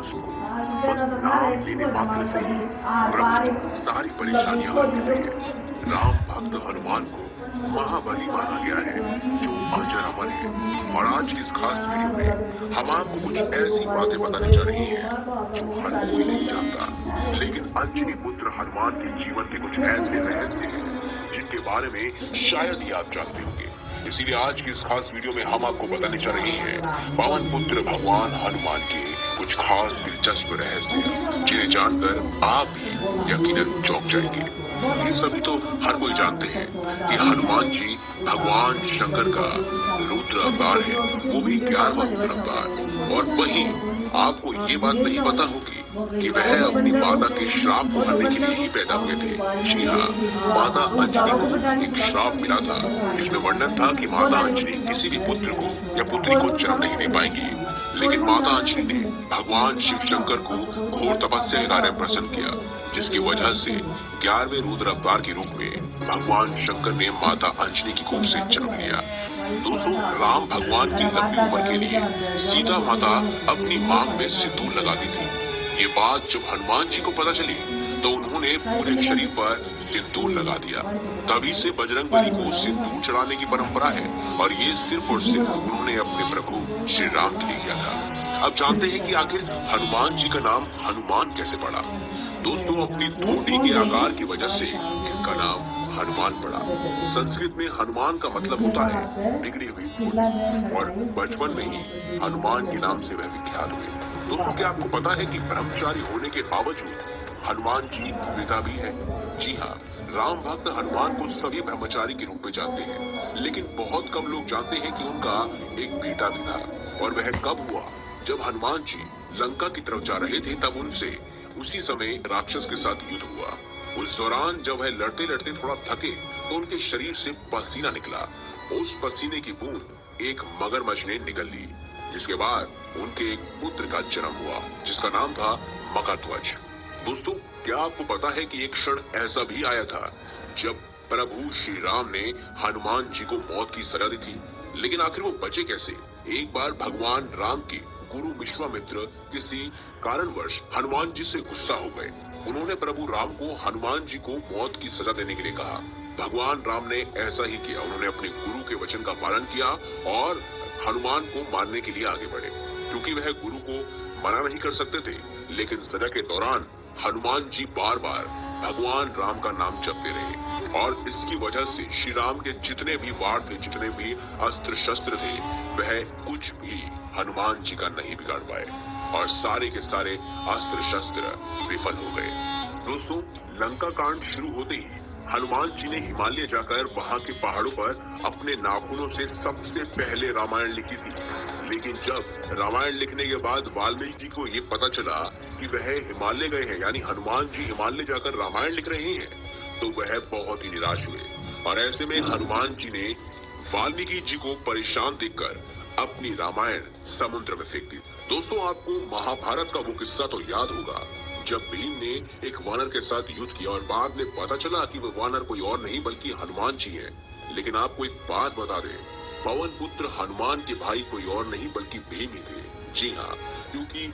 दास को बस नाम लेने मात्र से ही प्रभु सारी परेशानियां हल देते हैं। राम भक्त हनुमान को महाबली माना गया है जो अजर अमर है। और आज की इस खास वीडियो में हम आपको कुछ ऐसी बातें बताने जा रहे हैं जो हर कोई नहीं जानता, लेकिन अंजनी पुत्र हनुमान के जीवन के कुछ ऐसे रहस्य हैं जिनके बारे में शायद ही आप जानते होंगे। इसीलिए आज की इस खास वीडियो में हम आपको बताने जा रहे हैं पवन पुत्र भगवान हनुमान के कुछ खास दिलचस्प रहस्य, जिन्हें जानकर आप भी यकीनन चौंक जाएंगे। ये सभी तो हर कोई जानते हैं कि हनुमान जी भगवान शंकर का रुद्र अवतार है, वो भी 11वां रुद्र अवतार। और वहीं आपको ये बात नहीं पता होगी कि वह अपनी माता के श्राप को हरने के लिए ही पैदा हुए थे। जी हाँ, माता अंजनी को एक श्राप मिला था जिसमें वर्णन था कि माता अंजनी किसी भी पुत्र को या पुत्री को जन्म नहीं दे पाएंगी। लेकिन माता अंजनी ने भगवान शिव शंकर को घोर तपस्या के कार्य प्रसन्न किया, जिसकी वजह से 11वें रुद्र अवतार के रूप में भगवान शंकर ने माता अंजनी की कोख से जन्म लिया। दोस्तों, राम भगवान की लंबी उम्र के लिए सीता माता अपनी मांग में सिंदूर लगाती थी। ये बात जब हनुमान जी को पता चली तो उन्होंने पूरे शरीर पर सिंदूर लगा दिया। तभी से बजरंगबली को सिंदूर चढ़ाने की परंपरा है और ये सिर्फ और सिर्फ उन्होंने अपने प्रभु श्री राम के लिए किया था। अब जानते हैं कि आखिर हनुमान जी का नाम हनुमान कैसे पड़ा। दोस्तों, अपनी ठोड़ी के आकार की वजह से इनका नाम हनुमान पड़ा। संस्कृत में हनुमान का मतलब होता है बिगड़ी हुई ठोड़ी, और बचपन में ही हनुमान के नाम से वह विख्यात हुए। दोस्तों, क्या आपको पता है कि ब्रह्मचारी होने के बावजूद हनुमान जी पिता भी है? जी हाँ, राम भक्त हनुमान को सभी ब्रह्मचारी के रूप में जानते हैं, लेकिन बहुत कम लोग जानते हैं कि उनका एक बेटा भी था। और वह कब हुआ? जब हनुमान जी लंका की तरफ जा रहे थे तब उनसे उसी समय राक्षस के साथ युद्ध हुआ। उस दौरान जब वह लड़ते लड़ते थोड़ा थके तो उनके शरीर से पसीना निकला। उस पसीने की बूंद एक मगरमच्छ ने निगल ली, जिसके बाद उनके एक पुत्र का जन्म हुआ जिसका नाम था मकरध्वज। दोस्तों, क्या आपको पता है कि एक क्षण ऐसा भी आया था जब प्रभु श्री राम ने हनुमान जी को मौत की सजा दी थी, लेकिन आखिर वो बचे कैसे? एक बार भगवान राम के गुरु विश्वामित्र किसी कारणवश हनुमान जी से गुस्सा हो गए। उन्होंने प्रभु राम को हनुमान जी को मौत की सजा देने के लिए कहा। भगवान राम ने ऐसा ही किया। उन्होंने अपने गुरु के वचन का पालन किया और हनुमान को मारने के लिए आगे बढ़े। क्योंकि वह गुरु को मना नहीं कर सकते थे, लेकिन सजा के दौरान हनुमान जी बार बार भगवान राम का नाम जपते रहे और इसकी वजह से श्री राम के जितने भी वार थे, जितने भी अस्त्र शस्त्र थे, वह कुछ भी हनुमान जी का नहीं बिगाड़ पाए और सारे के सारे अस्त्र शस्त्र विफल हो गए। दोस्तों, लंका कांड शुरू होते ही हनुमान जी ने हिमालय जाकर वहां के पहाड़ों पर अपने नाखूनों से सबसे पहले रामायण लिखी थी। लेकिन जब रामायण लिखने के बाद वाल्मीकि जी को ये पता चला कि वह हिमालय गए हैं, यानी हनुमान जी हिमालय जाकर रामायण लिख रहे हैं, तो वह बहुत ही निराश हुए। और ऐसे में हनुमान जी ने वाल्मीकि जी को परेशान देखकर अपनी रामायण समुद्र में फेंक दी। दोस्तों, आपको महाभारत का वो किस्सा तो याद होगा जब भीम ने एक वानर के साथ युद्ध किया और बाद में पता चला कि वो वानर कोई और नहीं बल्कि हनुमान जी हैं। लेकिन आपको एक बात बता दें, पवन पुत्र हनुमान के भाई कोई और नहीं बल्कि भीम ही थे। जी हाँ, क्योंकि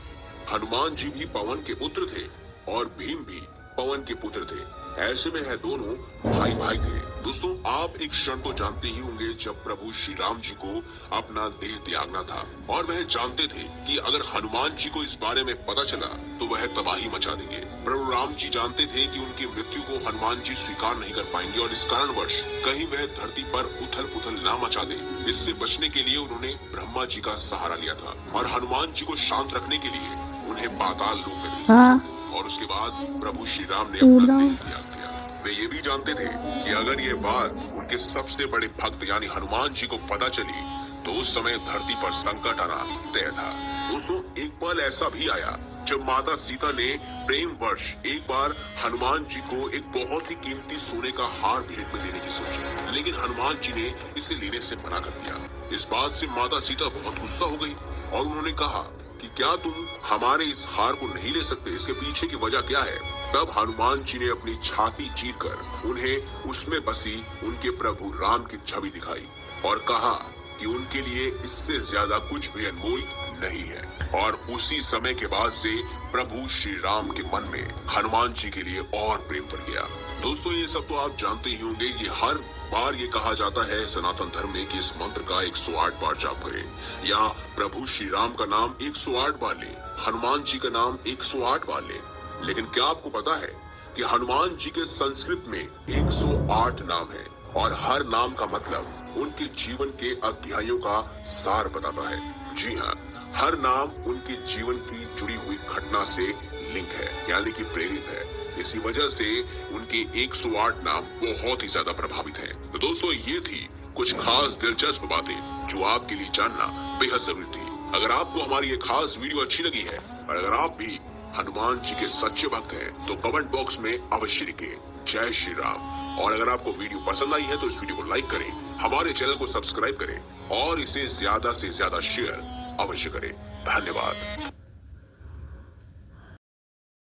हनुमान जी भी पवन के पुत्र थे और भीम भी पवन के पुत्र थे। ऐसे में है दोनों भाई भाई थे। दोस्तों, आप एक क्षण तो जानते ही होंगे जब प्रभु श्री राम जी को अपना देह त्यागना था और वह जानते थे कि अगर हनुमान जी को इस बारे में पता चला तो वह तबाही मचा देंगे। प्रभु राम जी जानते थे कि उनकी मृत्यु को हनुमान जी स्वीकार नहीं कर पाएंगे और इस कारणवश कहीं वह धरती पर उथल पुथल ना मचा दे। इससे बचने के लिए उन्होंने ब्रह्मा जी का सहारा लिया था और हनुमान जी को शांत रखने के लिए उन्हें पाताल लोक में भेज दिया। और उसके बाद प्रभु श्री राम ने अपना देह त्याग दिया। वे ये भी जानते थे कि अगर ये बात उनके सबसे बड़े भक्त यानी हनुमान जी को पता चली तो उस समय धरती पर संकट आना तय था। दोस्तों, एक पल ऐसा भी आया जब माता सीता ने प्रेम वर्ष एक बार हनुमान जी को एक बहुत ही कीमती सोने का हार भेंट में देने की सोची, लेकिन हनुमान जी ने इसे लेने से मना कर दिया। इस बात से माता सीता बहुत गुस्सा हो गई और उन्होंने कहा कि क्या तुम हमारे इस हार को नहीं ले सकते? इसके पीछे की वजह क्या है? तब हनुमान जी ने अपनी छाती चीरकर उन्हें उसमें बसी उनके प्रभु राम की छवि दिखाई और कहा कि उनके लिए इससे ज्यादा कुछ भी अनमोल नहीं है। और उसी समय के बाद से प्रभु श्री राम के मन में हनुमान जी के लिए और प्रेम बढ़ गया। दोस्तों, ये सब तो आप जानते ही होंगे कि हर बार ये कहा जाता है सनातन धर्म में कि इस मंत्र का 108 बार जाप करें, या प्रभु श्री राम का नाम 108 बार लें, हनुमान जी का नाम 108 बार लें। लेकिन क्या आपको पता है कि हनुमान जी के संस्कृत में 108 नाम है और हर नाम का मतलब उनके जीवन के अध्यायों का सार बताता है। जी हाँ, हर नाम उनके जीवन की जुड़ी हुई घटना से लिंक है, यानी कि प्रेरित है। इसी वजह से उनके 108 नाम बहुत ही ज्यादा प्रभावित हैं। तो दोस्तों, ये थी कुछ खास दिलचस्प बातें जो आपके लिए जानना बेहद जरूरी थी। अगर आपको हमारी ये खास वीडियो अच्छी लगी है और अगर आप भी हनुमान जी के सच्चे भक्त हैं तो कमेंट बॉक्स में अवश्य लिखें जय श्री राम। और अगर आपको वीडियो पसंद आई है तो इस वीडियो को लाइक करें, हमारे चैनल को सब्सक्राइब करें और इसे ज्यादा से ज्यादा शेयर अवश्य करें। धन्यवाद।